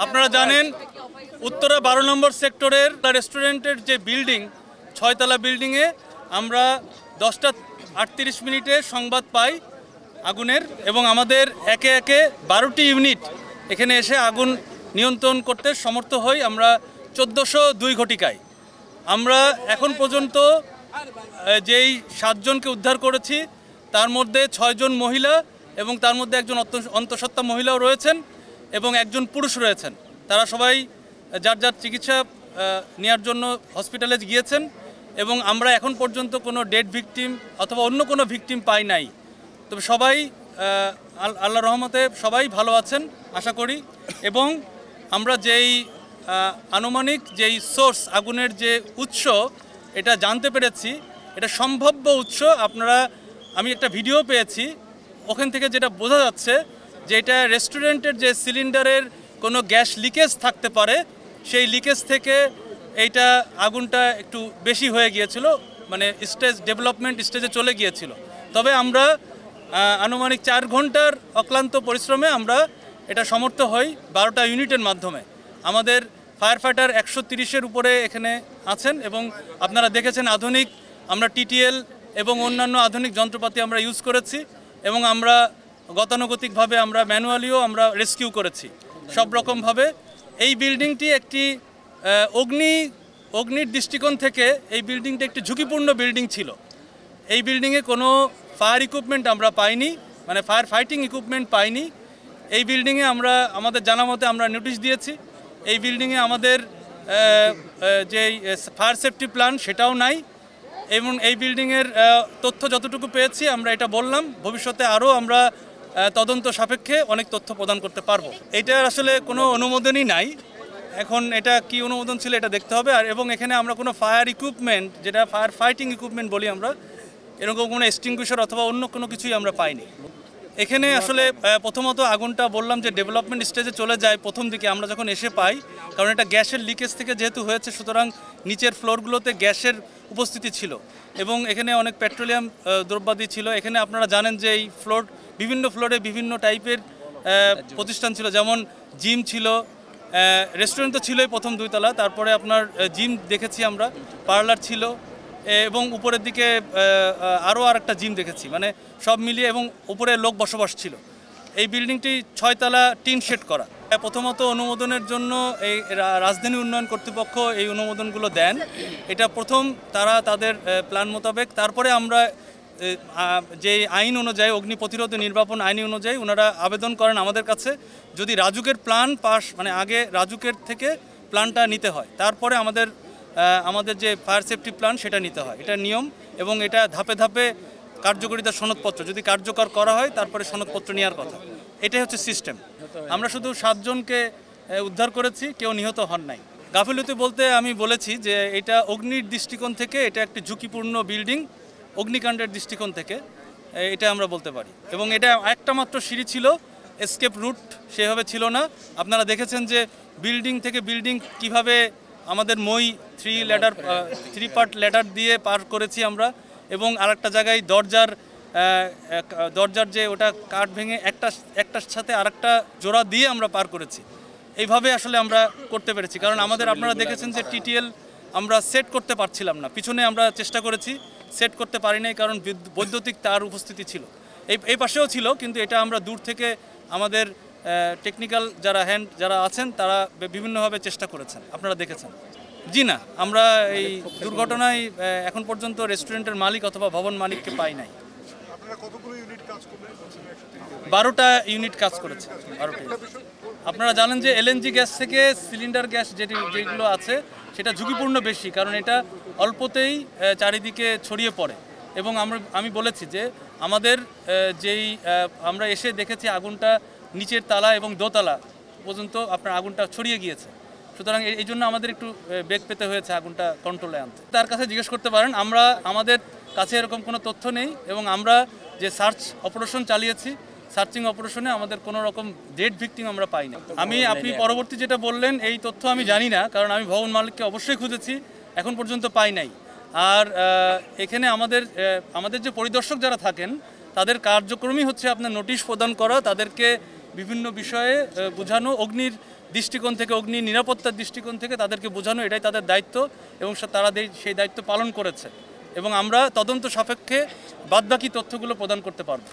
আপনারা জানেন উত্তরা 12 নম্বর সেক্টরের রেস্টুরেন্টের যে বিল্ডিং 6তলা বিল্ডিংয়ে আমরা 10টা 38 মিনিটে সংবাদ পাই আগুনের এবং আমাদের একে একে 12টি ইউনিট এখানে এসে আগুন নিয়ন্ত্রণ করতে সমর্থ হই আমরা 1402 ঘটিকায়। আমরা এখন পর্যন্ত যেই 7 জনকে উদ্ধার করেছি তার মধ্যে 6 জন মহিলা এবং তার মধ্যে একজন অন্তঃসত্ত্বা মহিলাও রয়েছেন এবং একজন পুরুষ রয়েছেন। তারা সবাই যার যার চিকিৎসা নেওয়ার জন্য হসপিটালে গিয়েছেন এবং আমরা এখন পর্যন্ত কোনো ডেড ভিকটিম অথবা অন্য কোনো ভিকটিম পাই নাই। তবে সবাই আল্লাহর রহমতে সবাই ভালো আছেন আশা করি। এবং আমরা যেই আনুমানিক যেই সোর্স আগুনের যে উৎস এটা জানতে পেরেছি, এটা সম্ভাব্য উৎস আমি একটা ভিডিও পেয়েছি, ওখান থেকে যেটা বোঝা যাচ্ছে যে এটা রেস্টুরেন্টের যে সিলিন্ডারের কোনো গ্যাস লিকেজ থাকতে পারে, সেই লিকেজ থেকে এইটা আগুনটা একটু বেশি হয়ে গিয়েছিল, মানে ডেভেলপমেন্ট স্টেজে চলে গিয়েছিল। তবে আমরা আনুমানিক 4 ঘন্টার অক্লান্ত পরিশ্রমে আমরা এটা সমর্থ হই 12টা ইউনিটের মাধ্যমে। আমাদের ফায়ার ফাইটার 130-এর উপরে এখানে আছেন এবং আপনারা দেখেছেন আধুনিক আমরা টিটিএল এবং অন্যান্য আধুনিক যন্ত্রপাতি আমরা ইউজ করেছি এবং আমরা গতানুগতিকভাবে আমরা ম্যানুয়ালিও আমরা রেস্কিউ করেছি সব রকমভাবে। এই বিল্ডিংটি একটি অগ্নির দৃষ্টিকোণ থেকে এই বিল্ডিংটি একটি ঝুঁকিপূর্ণ বিল্ডিং ছিল। এই বিল্ডিংয়ে কোনো ফায়ার ইকুইপমেন্ট আমরা পাইনি, মানে ফায়ার ফাইটিং ইকুইপমেন্ট পাইনি। এই বিল্ডিংয়ে আমাদের জানা মতে আমরা নোটিশ দিয়েছি। এই বিল্ডিংয়ে আমাদের যে ফায়ার সেফটি প্ল্যান সেটাও নাই এবং এই বিল্ডিংয়ের তথ্য যতটুকু পেয়েছি আমরা এটা বললাম। ভবিষ্যতে আরও আমরা তদন্ত সাপেক্ষে অনেক তথ্য প্রদান করতে পারবো। এটার আসলে কোনো অনুমোদনই নাই, এখন এটা কি অনুমোদন ছিল এটা দেখতে হবে। এবং এখানে আমরা কোনো ফায়ার ইকুইপমেন্ট, যেটা ফায়ার ফাইটিং ইকুইপমেন্ট বলি আমরা, এরকম কোনো এক্সটিংগুইশার অথবা অন্য কোনো কিছুই আমরা পাইনি। এখানে আসলে প্রথমত আগুনটা বললাম যে ডেভেলপমেন্ট স্টেজে চলে যায় প্রথম দিকে আমরা যখন এসে পাই, কারণ এটা গ্যাসের লিকেজ থেকে যেহেতু হয়েছে সুতরাং নিচের ফ্লোরগুলোতে গ্যাসের উপস্থিতি ছিল এবং এখানে অনেক পেট্রোলিয়াম দ্রব্যাদি ছিল। এখানে আপনারা জানেন যে এই বিভিন্ন ফ্লোরে বিভিন্ন টাইপের প্রতিষ্ঠান ছিল, যেমন জিম ছিল, রেস্টুরেন্ট তো ছিলই প্রথম 2 তলা, তারপরে আপনার জিম দেখেছি আমরা, পার্লার ছিল এবং উপরের দিকে আরও আরেকটা জিম দেখেছি, মানে সব মিলিয়ে, এবং উপরে লোক বসবাস ছিল। এই বিল্ডিংটি 6 তলা টিন শেড করা। প্রথমত অনুমোদনের জন্য এই রাজধানী উন্নয়ন কর্তৃপক্ষ এই অনুমোদনগুলো দেন, এটা প্রথম তারা তাদের প্ল্যান মোতাবেক। তারপরে আমরা যে আইন অনুযায়ী অগ্নি প্রতিরোধ নির্বাপন আইন অনুযায়ী ওনারা আবেদন করেন আমাদের কাছে, যদি রাজুকের প্ল্যান পাস, মানে আগে রাজুকের থেকে প্ল্যানটা নিতে হয়, তারপরে আমাদের যে ফায়ার সেফটি প্ল্যান সেটা নিতে হয়। এটা নিয়ম এবং এটা ধাপে ধাপে কার্যকরিতার সনদপত্র যদি কার্যকর করা হয় তারপরে সনদপত্র নেওয়ার কথা। এটাই হচ্ছে সিস্টেম। আমরা শুধু 7 জনকে উদ্ধার করেছি, কেউ নিহত হন নাই। গাফিলতি বলতে আমি বলেছি যে এটা অগ্নির দৃষ্টিকোণ থেকে এটা একটি ঝুঁকিপূর্ণ বিল্ডিং, অগ্নিকাণ্ডের দৃষ্টিকোণ থেকে এটা আমরা বলতে পারি। এবং এটা একটা মাত্র সিঁড়ি ছিল, এসকেপ রুট সেভাবে ছিল না। আপনারা দেখেছেন যে বিল্ডিং থেকে বিল্ডিং কিভাবে আমাদের 3 পার্ট ল্যাডার দিয়ে পার করেছি আমরা, এবং আরেকটা জায়গায় দরজার যে ওটা কাঠ ভেঙে একটার সাথে আরেকটা জোড়া দিয়ে আমরা পার করেছি। এইভাবে আসলে আমরা করতে পেরেছি, কারণ আপনারা দেখেছেন যে টিটিএল আমরা সেট করতে পারছিলাম না, পিছনে আমরা চেষ্টা করেছি, সেট করতে পারি নাই কারণ বৈদ্যুতিক তার উপস্থিতি ছিল। এই পাশেও ছিল, কিন্তু এটা আমরা দূর থেকে আমাদের টেকনিক্যাল যারা আছেন তারা বিভিন্নভাবে চেষ্টা করেছেন, আপনারা দেখেছেন। জি না, আমরা এই দুর্ঘটনায় এখন পর্যন্ত রেস্টুরেন্টের মালিক অথবা ভবন মালিককে পাই নাই। 12টা ইউনিট কাজ করেছে। 12টা। আপনারা জানেন যে এলএনজি গ্যাস থেকে সিলিন্ডার গ্যাস যেগুলো আছে সেটা ঝুঁকিপূর্ণ বেশি, কারণ এটা অল্পতেই চারিদিকে ছড়িয়ে পড়ে। এবং আমি বলেছি যে আমাদের আমরা এসে দেখেছি আগুনটা নিচের তালা এবং দোতলা পর্যন্ত আপনার আগুনটা ছড়িয়ে গিয়েছে। সুতরাং এই জন্য আমাদের একটু বেগ পেতে হয়েছে আগুনটা কন্ট্রোলে আনতে। তার কাছে জিজ্ঞেস করতে পারেন, আমাদের কাছে এরকম কোনো তথ্য নেই এবং আমরা যে সার্চ অপারেশন চালিয়েছি, সার্চিং অপারেশনে আমাদের কোনো রকম ডেড ভিকটিম আমরা পাই না। আপনি পরবর্তী যেটা বললেন এই তথ্য আমি জানি না, কারণ আমি ভবন মালিককে অবশ্যই খুঁজেছি, এখন পর্যন্ত পাই নাই। আর এখানে আমাদের যে পরিদর্শক যারা থাকেন তাদের কার্যক্রমই হচ্ছে আপনার নোটিশ প্রদান করা, তাদেরকে বিভিন্ন বিষয়ে বোঝানো, অগ্নির দৃষ্টিকোণ থেকে, অগ্নি নিরাপত্তার দৃষ্টিকোণ থেকে তাদেরকে বোঝানো এটাই তাদের দায়িত্ব এবং তারা সেই দায়িত্ব পালন করেছে এবং আমরা তদন্ত সাপেক্ষে বাদবাকি তথ্যগুলো প্রদান করতে পারব।